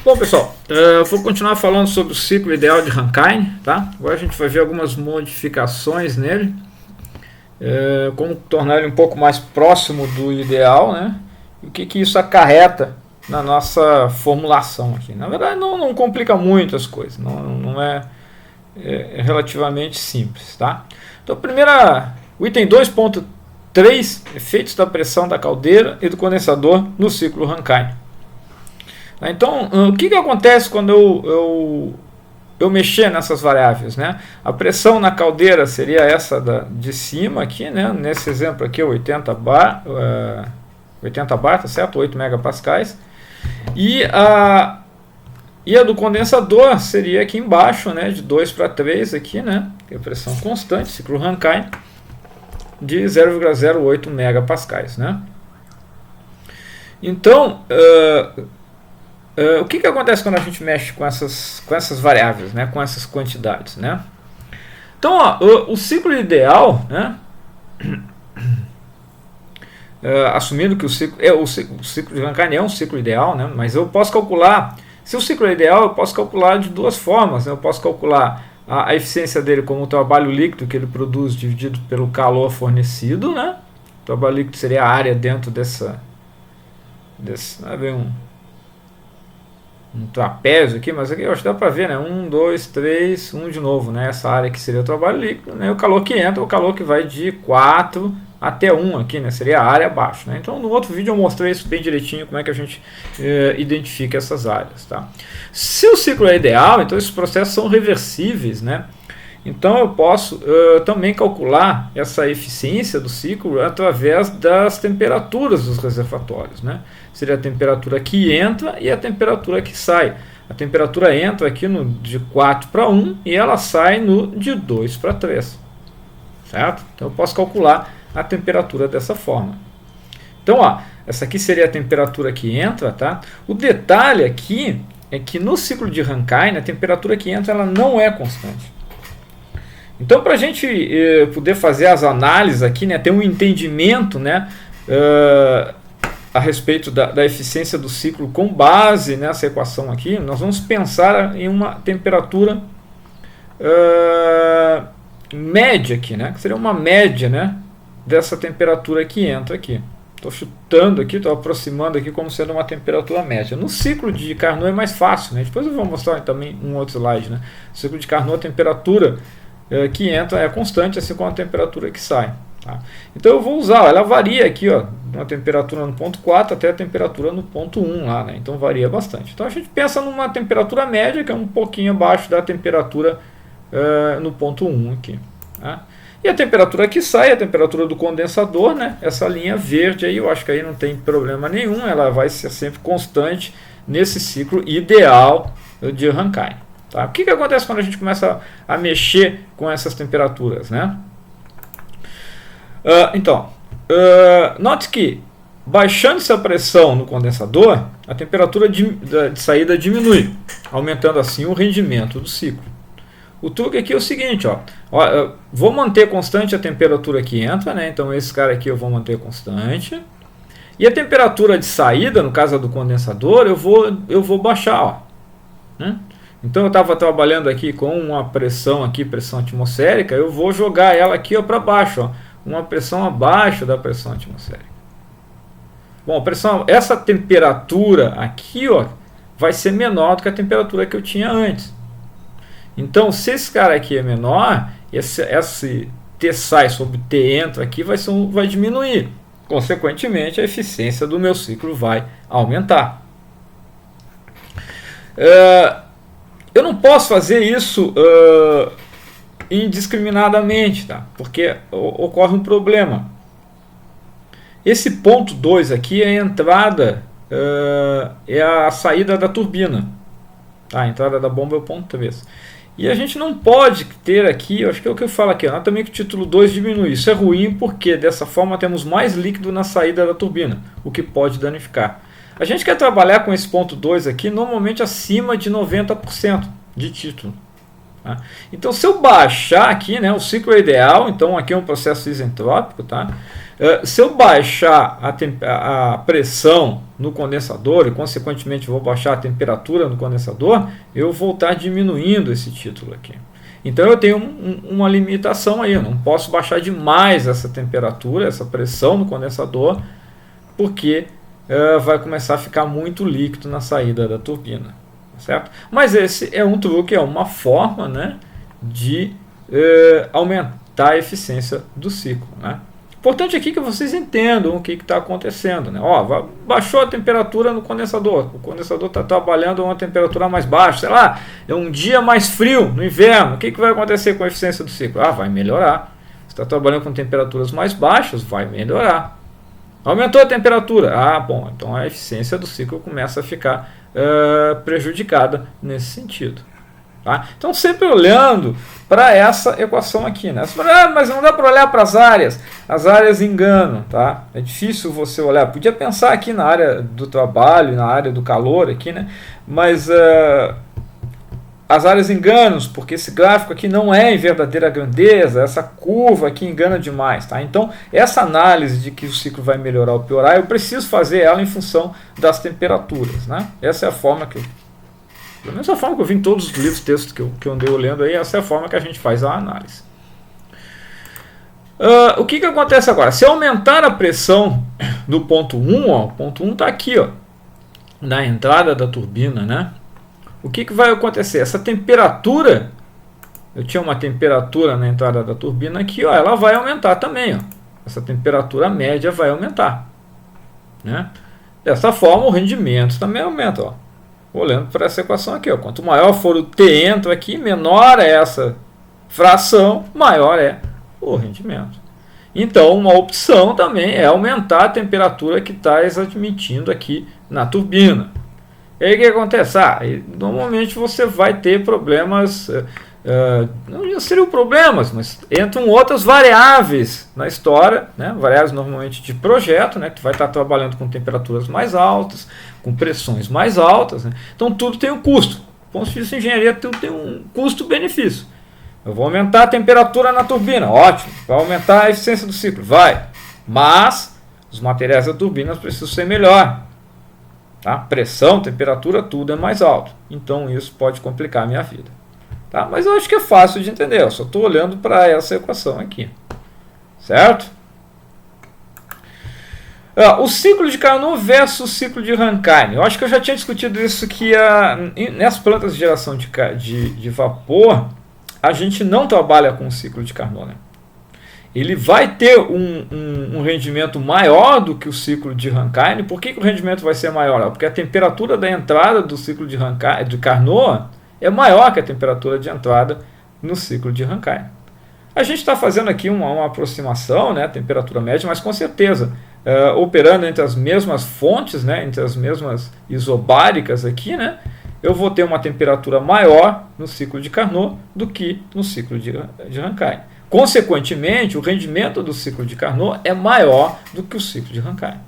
Bom, pessoal, eu vou continuar falando sobre o ciclo ideal de Rankine, tá? Agora a gente vai ver algumas modificações nele, como tornar ele um pouco mais próximo do ideal, né? E o que isso acarreta na nossa formulação aqui. Na verdade, não complica muito as coisas, não é relativamente simples, tá? Então, o item 2.3, efeitos da pressão da caldeira e do condensador no ciclo Rankine. Então, o que acontece quando eu mexer nessas variáveis, né? A pressão na caldeira seria essa de cima aqui, né? Nesse exemplo aqui, 80 bar, tá certo? 8 megapascais. E a do condensador seria aqui embaixo, né? De 2 para 3 aqui, né? Que é a pressão constante, ciclo Rankine, de 0,08 megapascais, né? Então, o que acontece quando a gente mexe com essas variáveis, né? Com essas quantidades, né? Então, o ciclo ideal, né? Assumindo que o ciclo de Rankine é um ciclo ideal, né? Mas eu posso calcular, se o ciclo é ideal, eu posso calcular de duas formas, né? Eu posso calcular a eficiência dele como o trabalho líquido que ele produz dividido pelo calor fornecido, né? O trabalho líquido seria a área dentro desse um trapézio aqui, mas aqui eu acho que dá para ver, né? 1, 2, 3, 1 de novo, né? Essa área aqui seria o trabalho líquido, né? O calor que entra, o calor que vai de 4 até 1 aqui, né? Seria a área abaixo, né? Então no outro vídeo eu mostrei isso bem direitinho, como é que a gente identifica essas áreas, tá? Se o ciclo é ideal, então esses processos são reversíveis, né? Então eu posso também calcular essa eficiência do ciclo através das temperaturas dos reservatórios, né? Seria a temperatura que entra e a temperatura que sai. A temperatura entra aqui no de 4 para 1 e ela sai no de 2 para 3. Certo? Então eu posso calcular a temperatura dessa forma. Então, essa aqui seria a temperatura que entra, tá? O detalhe aqui é que no ciclo de Rankine a temperatura que entra ela não é constante. Então, para a gente poder fazer as análises aqui, né, ter um entendimento, né, a respeito da eficiência do ciclo com base nessa equação aqui, nós vamos pensar em uma temperatura média aqui, né, que seria uma média, né, dessa temperatura que entra aqui. Estou chutando aqui, estou aproximando aqui como sendo uma temperatura média. No ciclo de Carnot é mais fácil, né? Depois eu vou mostrar também um outro slide, né? No ciclo de Carnot a temperatura que entra é constante, assim como a temperatura que sai. Tá? Então eu vou usar, ela varia aqui, ó, na temperatura no ponto 4 até a temperatura no ponto 1 lá, né? Então varia bastante. Então a gente pensa numa temperatura média que é um pouquinho abaixo da temperatura no ponto 1 aqui. Tá? E a temperatura que sai é a temperatura do condensador, né? Essa linha verde aí, eu acho que aí não tem problema nenhum, ela vai ser sempre constante nesse ciclo ideal de Rankine. Tá? O que acontece quando a gente começa a mexer com essas temperaturas, né? Note que baixando-se a pressão no condensador, a temperatura de saída diminui, aumentando assim o rendimento do ciclo. O truque aqui é o seguinte, eu vou manter constante a temperatura que entra, né? Então esse cara aqui eu vou manter constante. E a temperatura de saída, no caso do condensador, eu vou baixar, né? Então eu estava trabalhando aqui com uma pressão aqui, pressão atmosférica, eu vou jogar ela aqui para baixo, uma pressão abaixo da pressão atmosférica. Bom, essa temperatura aqui, vai ser menor do que a temperatura que eu tinha antes. Então, se esse cara aqui é menor, esse T sai sobre T entra aqui vai diminuir. Consequentemente, a eficiência do meu ciclo vai aumentar. Eu não posso fazer isso indiscriminadamente, tá? Porque ocorre um problema. Esse ponto 2 aqui é a entrada, é a saída da turbina. Tá? A entrada da bomba é o ponto 3. E a gente não pode ter aqui, acho que é o que eu falo aqui, também que o título 2 diminui. Isso é ruim porque dessa forma temos mais líquido na saída da turbina, o que pode danificar. A gente quer trabalhar com esse ponto 2 aqui normalmente acima de 90% de título. Tá? Então, se eu baixar aqui, né, o ciclo é ideal, então aqui é um processo isentrópico, tá? Se eu baixar a pressão no condensador e, consequentemente, vou baixar a temperatura no condensador, eu vou estar diminuindo esse título aqui. Então, eu tenho uma limitação aí, eu não posso baixar demais essa temperatura, essa pressão no condensador, porque vai começar a ficar muito líquido na saída da turbina. Certo? Mas esse é um truque, é uma forma, né, de aumentar a eficiência do ciclo. Né? Importante aqui que vocês entendam o que está acontecendo. Né? Ó, baixou a temperatura no condensador, o condensador está trabalhando a uma temperatura mais baixa, sei lá, é um dia mais frio no inverno, o que vai acontecer com a eficiência do ciclo? Vai melhorar. Você está trabalhando com temperaturas mais baixas, vai melhorar. Aumentou a temperatura, bom, então a eficiência do ciclo começa a ficar prejudicada nesse sentido. Tá? Então, sempre olhando para essa equação aqui. Né? Mas não dá para olhar para as áreas enganam. Tá? É difícil você olhar. Podia pensar aqui na área do trabalho, na área do calor, aqui, né? Mas as áreas enganam, porque esse gráfico aqui não é em verdadeira grandeza, essa curva aqui engana demais. Tá? Então, essa análise de que o ciclo vai melhorar ou piorar, eu preciso fazer ela em função das temperaturas. Né? Essa é a forma que pelo menos a forma que eu vi em todos os livros, textos que eu andei olhando aí, essa é a forma que a gente faz a análise. O que acontece agora? Se aumentar a pressão do ponto 1, o ponto 1 está aqui, ó, na entrada da turbina, né? O que vai acontecer? Essa temperatura, eu tinha uma temperatura na entrada da turbina aqui, ó, ela vai aumentar também. Ó. Essa temperatura média vai aumentar. Né? Dessa forma, o rendimento também aumenta. Ó. Olhando para essa equação aqui. Ó. Quanto maior for o T entro aqui, menor é essa fração, maior é o rendimento. Então, uma opção também é aumentar a temperatura que está admitindo aqui na turbina. E aí o que acontece? Normalmente você vai ter problemas, não seriam problemas, mas entram outras variáveis na história, né? Variáveis normalmente de projeto, né? Que vai estar trabalhando com temperaturas mais altas, com pressões mais altas. Né? Então tudo tem um custo. Do ponto de vista de engenharia, tudo tem um custo-benefício. Eu vou aumentar a temperatura na turbina, ótimo. Vai aumentar a eficiência do ciclo, vai. Mas os materiais da turbina precisam ser melhor. Tá? Pressão, temperatura, tudo é mais alto. Então isso pode complicar a minha vida. Tá? Mas eu acho que é fácil de entender. Eu só estou olhando para essa equação aqui. Certo? O ciclo de Carnot versus o ciclo de Rankine. Eu acho que eu já tinha discutido isso que nessas plantas de geração de vapor, a gente não trabalha com o ciclo de Carnot. Né? Ele vai ter um rendimento maior do que o ciclo de Rankine. Por que o rendimento vai ser maior? Porque a temperatura da entrada do ciclo de Carnot é maior que a temperatura de entrada no ciclo de Rankine. A gente está fazendo aqui uma aproximação, né, temperatura média, mas com certeza, operando entre as mesmas fontes, né, entre as mesmas isobáricas aqui, né, eu vou ter uma temperatura maior no ciclo de Carnot do que no ciclo de Rankine. Consequentemente, o rendimento do ciclo de Carnot é maior do que o ciclo de Rankine.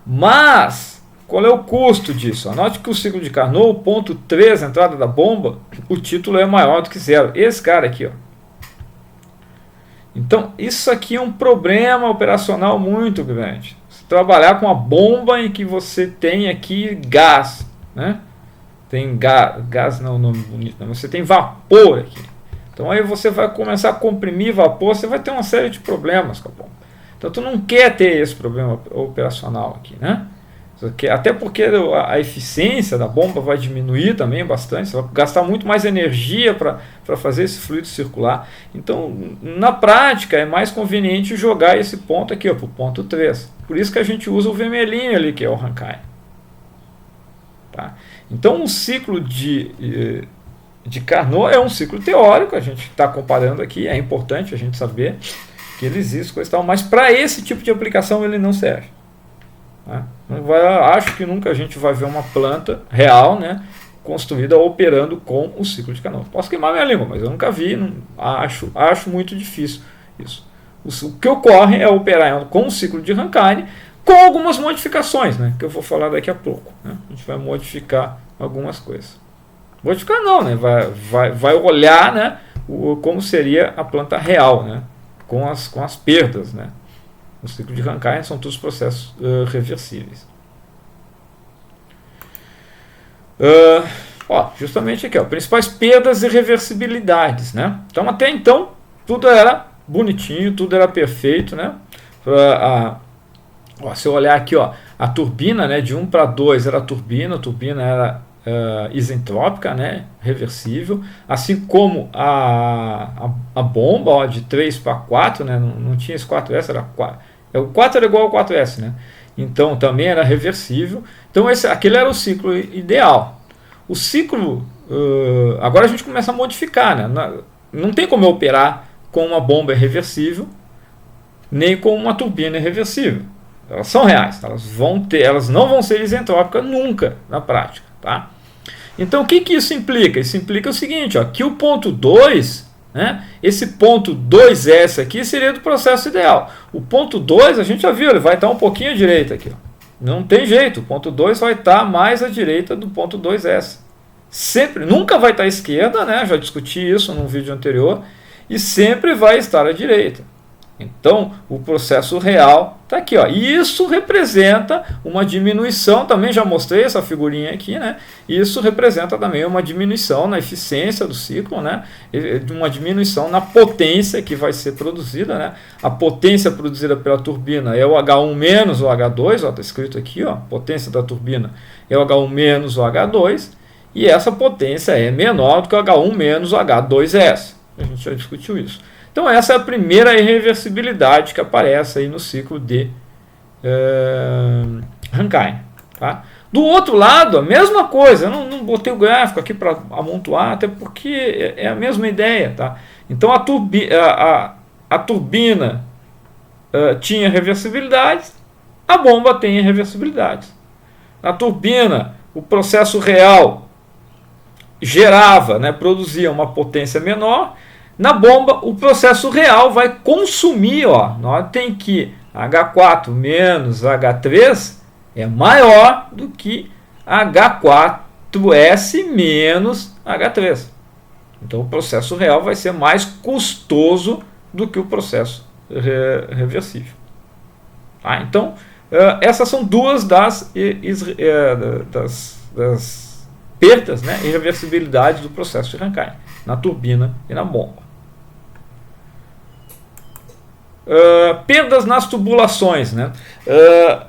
Mas, qual é o custo disso? Anote que o ciclo de Carnot, o ponto 3, a entrada da bomba, o título é maior do que zero. Esse cara aqui, ó. Então, isso aqui é um problema operacional muito grande. Você trabalhar com a bomba em que você tem aqui gás, né? Tem gás não é um nome bonito, não. Você tem vapor aqui. Então aí você vai começar a comprimir vapor, você vai ter uma série de problemas com a bomba. Então tu não quer ter esse problema operacional aqui, né? Até porque a eficiência da bomba vai diminuir também bastante, você vai gastar muito mais energia para fazer esse fluido circular. Então, na prática, é mais conveniente jogar esse ponto aqui, para o ponto 3. Por isso que a gente usa o vermelhinho ali, que é o Rankine. Tá? Então, o ciclo de Carnot é um ciclo teórico, a gente está comparando aqui, é importante a gente saber que ele existe, coisa e tal, mas para esse tipo de aplicação ele não serve. Tá? Acho que nunca a gente vai ver uma planta real, né, construída operando com o ciclo de Carnot. Posso queimar minha língua, mas eu nunca vi, acho muito difícil isso. O que ocorre é operar com o ciclo de Rankine com algumas modificações, né, que eu vou falar daqui a pouco. Né? A gente vai modificar algumas coisas. Modificar não, né? Vai olhar, né, como seria a planta real, né, com as perdas, né. No ciclo de Rankine são todos processos reversíveis. Justamente aqui, principais perdas e reversibilidades, né? Então até então tudo era bonitinho, tudo era perfeito, né? Se eu olhar aqui, a turbina, né, de 1 para 2 era a turbina era isentrópica, né, reversível, assim como a bomba, de 3 para 4, né, não tinha esse 4S, era 4, o 4 era igual ao 4S, né, então também era reversível. Então aquele era o ciclo ideal. O ciclo, agora a gente começa a modificar, né, não tem como eu operar com uma bomba reversível, nem com uma turbina reversível. Elas são reais, elas não vão ser isentrópicas nunca na prática, tá? Então o que isso implica? Isso implica o seguinte, que o ponto 2, né, esse ponto 2S aqui seria do processo ideal. O ponto 2 a gente já viu, ele vai estar um pouquinho à direita aqui. Não tem jeito, o ponto 2 vai estar mais à direita do ponto 2S. Sempre, nunca vai estar à esquerda, né, já discuti isso num vídeo anterior, e sempre vai estar à direita. Então, o processo real está aqui. E isso representa uma diminuição, também já mostrei essa figurinha aqui, né? Isso representa também uma diminuição na eficiência do ciclo, né? Uma diminuição na potência que vai ser produzida, né? A potência produzida pela turbina é o H1 menos o H2, está escrito aqui, potência da turbina é o H1 menos o H2, e essa potência é menor do que o H1 menos o H2S. A gente já discutiu isso. Então essa é a primeira irreversibilidade que aparece aí no ciclo de Rankine. Tá? Do outro lado, a mesma coisa. Eu não botei o gráfico aqui para amontoar, até porque é a mesma ideia. Tá? Então a turbina tinha reversibilidade, a bomba tem reversibilidade. Na turbina, o processo real gerava, né, produzia uma potência menor. Na bomba, o processo real vai consumir, notem que H4 menos H3 é maior do que H4S menos H3. Então o processo real vai ser mais custoso do que o processo reversível. Então, essas são duas das perdas, né, irreversibilidade do processo de Rankine, na turbina e na bomba. Perdas nas tubulações, né?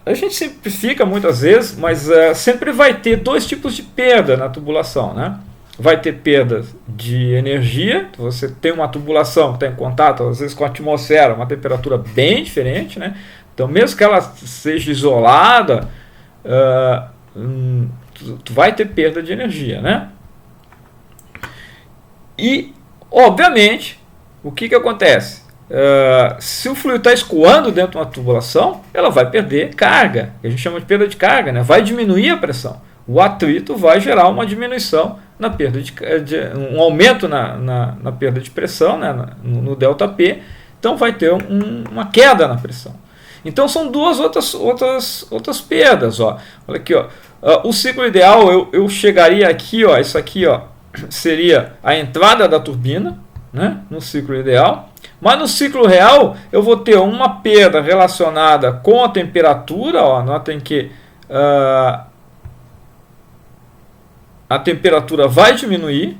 A gente simplifica muitas vezes, mas sempre vai ter dois tipos de perda na tubulação, né? Vai ter perda de energia. Você tem uma tubulação que está em contato às vezes com a atmosfera, uma temperatura bem diferente, né? Então mesmo que ela seja isolada, tu vai ter perda de energia, né? E obviamente o que acontece? Se o fluido está escoando dentro de uma tubulação, ela vai perder carga, que a gente chama de perda de carga, né? Vai diminuir a pressão. O atrito vai gerar uma diminuição na perda um aumento na perda de pressão, né? no ΔP. Então vai ter uma queda na pressão. Então são duas outras perdas. Olha aqui, o ciclo ideal eu chegaria aqui, isso aqui seria a entrada da turbina, né? No ciclo ideal. Mas no ciclo real eu vou ter uma perda relacionada com a temperatura. Notem que a temperatura vai diminuir.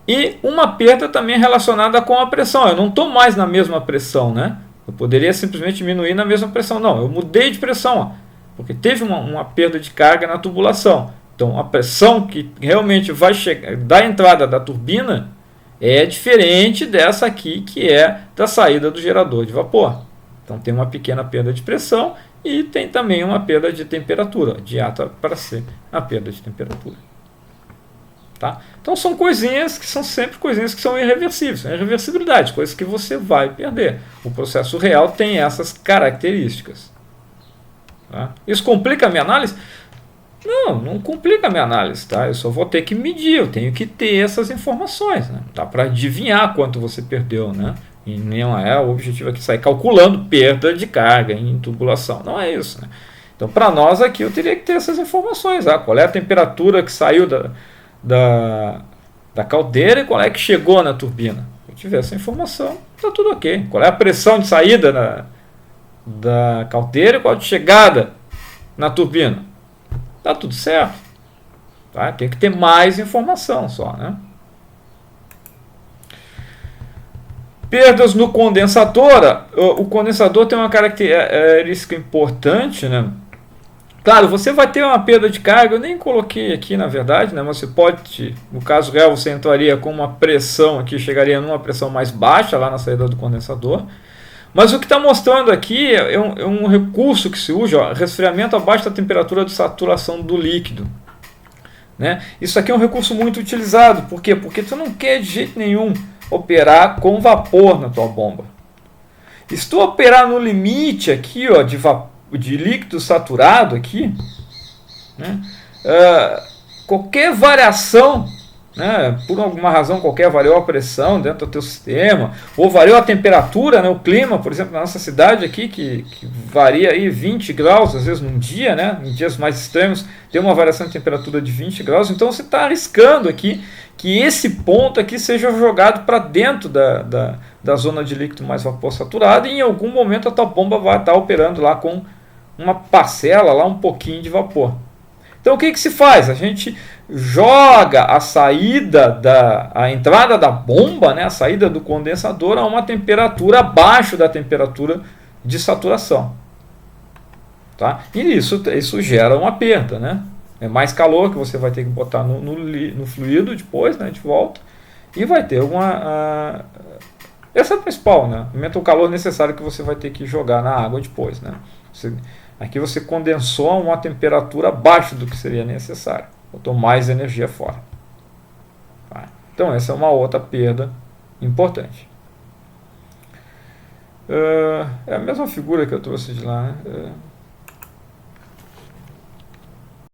E uma perda também relacionada com a pressão. Eu não estou mais na mesma pressão, né? Eu poderia simplesmente diminuir na mesma pressão. Não, eu mudei de pressão, porque teve uma perda de carga na tubulação. Então a pressão que realmente vai chegar da entrada da turbina é diferente dessa aqui, que é da saída do gerador de vapor. Então tem uma pequena perda de pressão e tem também uma perda de temperatura, de A para C, a perda de temperatura. Tá? Então são coisinhas que são sempre coisinhas que são irreversíveis, irreversibilidade, coisas que você vai perder. O processo real tem essas características. Tá? Isso complica a minha análise? Não complica a minha análise, tá? Eu só vou ter que medir, eu tenho que ter essas informações, né? Dá para adivinhar quanto você perdeu, né? E não é o objetivo aqui sair calculando perda de carga em tubulação, não é isso, né? Então para nós aqui eu teria que ter essas informações, qual é a temperatura que saiu da, da caldeira e qual é que chegou na turbina. Se eu tiver essa informação, está tudo ok. Qual é a pressão de saída da caldeira e qual de chegada na turbina. Está tudo certo. Tá? Tem que ter mais informação só, né? Perdas no condensador. O condensador tem uma característica importante, né? Claro, você vai ter uma perda de carga, eu nem coloquei aqui na verdade, né? Mas você pode, no caso real, você entraria com uma pressão aqui, chegaria numa pressão mais baixa lá na saída do condensador. Mas o que está mostrando aqui é um recurso que se usa, ó, resfriamento abaixo da temperatura de saturação do líquido. Né? Isso aqui é um recurso muito utilizado. Por quê? Porque tu não quer de jeito nenhum operar com vapor na tua bomba. E se tu operar no limite aqui, ó, de líquido saturado aqui, né, qualquer variação, né, por alguma razão qualquer, variou a pressão dentro do teu sistema, ou variou a temperatura, né, o clima, por exemplo, na nossa cidade aqui, que varia aí 20 graus, às vezes num dia, né, em dias mais extremos, tem uma variação de temperatura de 20 graus, então você está arriscando aqui que esse ponto aqui seja jogado para dentro da zona de líquido mais vapor saturado e em algum momento a tua bomba vai estar operando lá com uma parcela, lá um pouquinho de vapor. Então o que se faz? A gente joga a saída a entrada da bomba, né, a saída do condensador a uma temperatura abaixo da temperatura de saturação. Tá? E isso gera uma perda, né? É mais calor que você vai ter que botar no fluido depois, né, de volta, e vai ter essa é a principal, né? Aumenta o calor necessário que você vai ter que jogar na água depois, né? Aqui você condensou a uma temperatura abaixo do que seria necessário, botou mais energia fora. Tá? Então essa é uma outra perda importante. É a mesma figura que eu trouxe de lá, né?